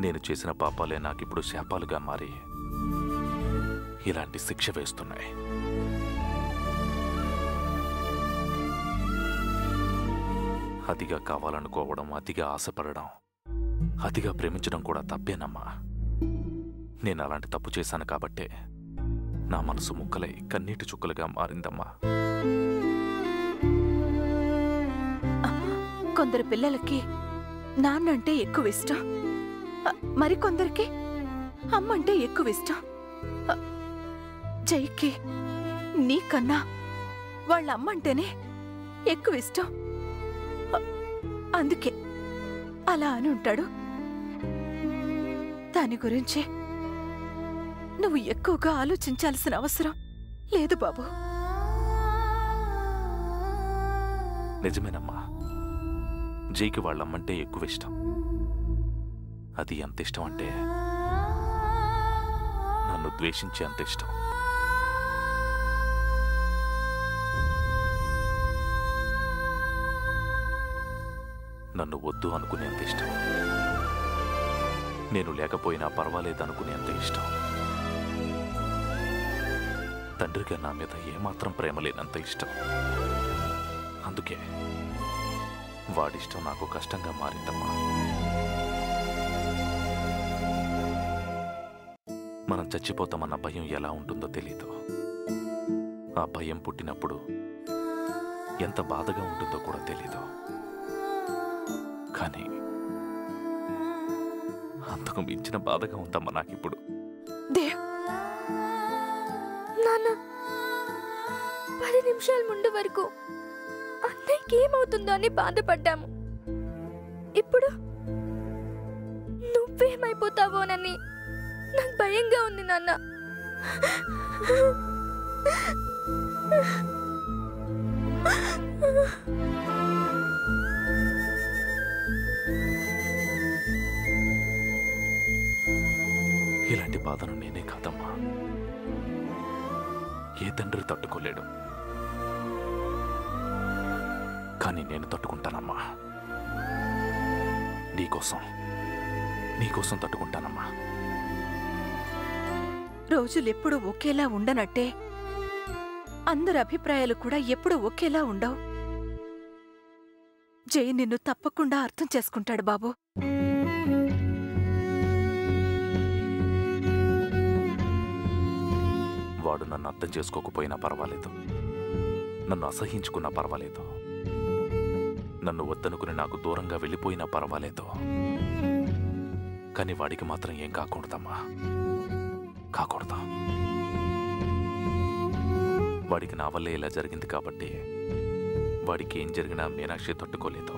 నేను చేసిన పాపాలే నాకిప్పుడు శాపాలుగా మారి ఇలాంటి శిక్ష వేస్తున్నాయి. అతిగా కావాలనుకోవడం, అతిగా ఆశపడడం, అతిగా ప్రేమించడం కూడా తప్పేనమ్మా. నేను అలాంటి తప్పు చేశాను కాబట్టే నా మనసు ముక్కలై కన్నీటి చుక్కలుగా మారిందమ్మా. కొందరు పిల్లలకి నాన్నంటే ఎక్కువ ఇష్టం, మరికొందరికి అమ్మంటే ఎక్కువ ఇష్టం. జైకి నీకన్నా వాళ్ళ అమ్మంటేనే ఎక్కువ ఇష్టం. అందుకే అలా అని ఉంటాడు. దాని గురించి నువ్వు ఎక్కువగా ఆలోచించాల్సిన అవసరం లేదు బాబు. నిజమేనమ్మా, జైకి వాళ్ళమ్మంటే ఎక్కువ ఇష్టం. అది ఎంత ఇష్టం అంటే నన్ను ద్వేషించే అంత ఇష్టం. నన్ను వద్దు అనుకునేంత ఇష్టం. నేను లేకపోయినా పర్వాలేదనుకునేంత ఇష్టం. తండ్రిగా నా మీద ఏమాత్రం ప్రేమ లేనంత ఇష్టం. అందుకే వాడిష్టం నాకు కష్టంగా మారిందమ్మా. మనం చచ్చిపోతామన్న భయం ఎలా ఉంటుందో తెలీదు. ఆ భయం పుట్టినప్పుడు ఎంత బాధగా ఉంటుందో కూడా తెలీదు. కానీ అంతకు మించిన బాధగా ఉందమ్మా నాకిప్పుడు. నాన్న 10 నిమిషాల ముందు వరకు అన్నయ్యకి ఏమవుతుందో అని బాధపడ్డాము. ఇప్పుడు నువ్వేమైపోతావోనని నాకు భయంగా ఉంది నాన్న. ఇలాంటి బాధను నేనే కాదమ్మా, ఏ తండ్రి తట్టుకోలేడు. కానీ నేను తట్టుకుంటానమ్మా. నీకోసం తట్టుకుంటానమ్మా. రోజులెప్పుడూ ఒకేలా ఉండనట్టే అందరి అభిప్రాయాలు కూడా ఎప్పుడూ ఒకేలా ఉండవు. జై నిన్ను తప్పకుండా అర్థం చేసుకుంటాడు బాబు. వాడు నన్ను అర్థం చేసుకోకపోయినా పర్వాలేదు, నన్ను అసహించుకున్నా పర్వాలేదు, నన్ను వద్దనుకుని నాకు దూరంగా వెళ్ళిపోయినా పర్వాలేదు. కానీ వాడికి మాత్రం ఏం కాకూడదమ్మా, కాకూడదు. వాడికి నా వల్లే ఇలా జరిగింది కాబట్టి వాడికి ఏం జరిగినా మీనాక్షి తట్టుకోలేదు.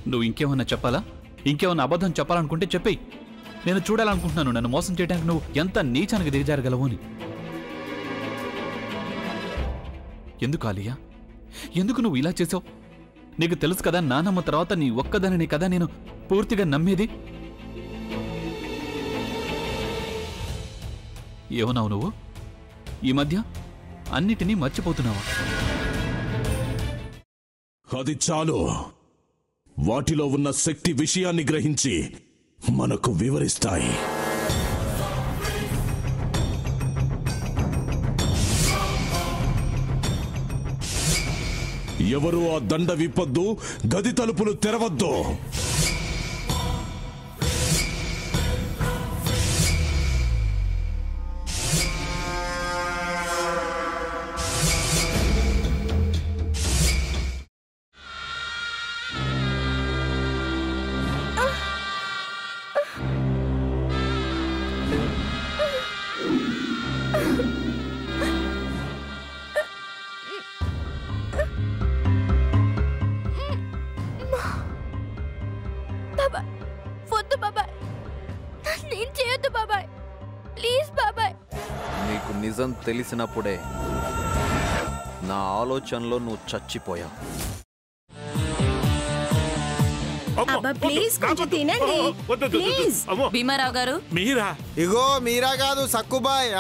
నువ్వు ఇంకేమన్నా చెప్పాలా? ఇంకేమన్నా అబద్ధం చెప్పాలనుకుంటే చెప్పేయి. నేను చూడాలనుకుంటున్నాను నన్ను మోసం చేయడానికి నువ్వు ఎంత నీచానికి దిగజారగలవు అని. ఎందుకు ఆలియా, ఎందుకు నువ్వు ఇలా చేసావు? నీకు తెలుసు కదా నానమ్మ తర్వాత నీ ఒక్కదానిని కదా నేను పూర్తిగా నమ్మేది. ఏమన్నావు నువ్వు? ఈ మధ్య అన్నిటినీ మర్చిపోతున్నావా? అది చాలు. వాటిలో ఉన్న శక్తి విషయాన్ని గ్రహించి మనకు వివరిస్తాయి. ఎవరు ఆ దండ విప్పొద్దు, గది తలుపులు తెరవద్దు. నిజం తెలిసినప్పుడే నా ఆలోచనలో నువ్వు చచ్చిపోయావు. భీమారావు గారు, మీరా? ఇగో మీరా కాదు సక్కుబాయ్.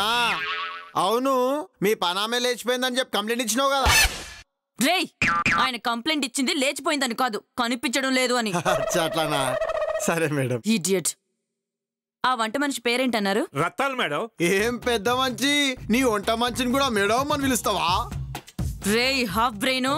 అవును, మీ పనామే లేచిపోయిందని చెప్పి కంప్లైంట్ ఇచ్చినావు కదా. రేయ్, ఆయన కంప్లైంట్ ఇచ్చింది లేచిపోయిందని కాదు, కనిపించడం లేదు అని. అట్లానా? సరే మేడం. ఇడియట్. ఆ వంట మనిషి పేరేంటన్నారు? రత్తాలు మేడం. ఏం పెద్ద మంచి, నీ వంట మంచిని కూడా మేడం అని పిలుస్తావా? రేయ్ హాఫ్ బ్రెయిన్,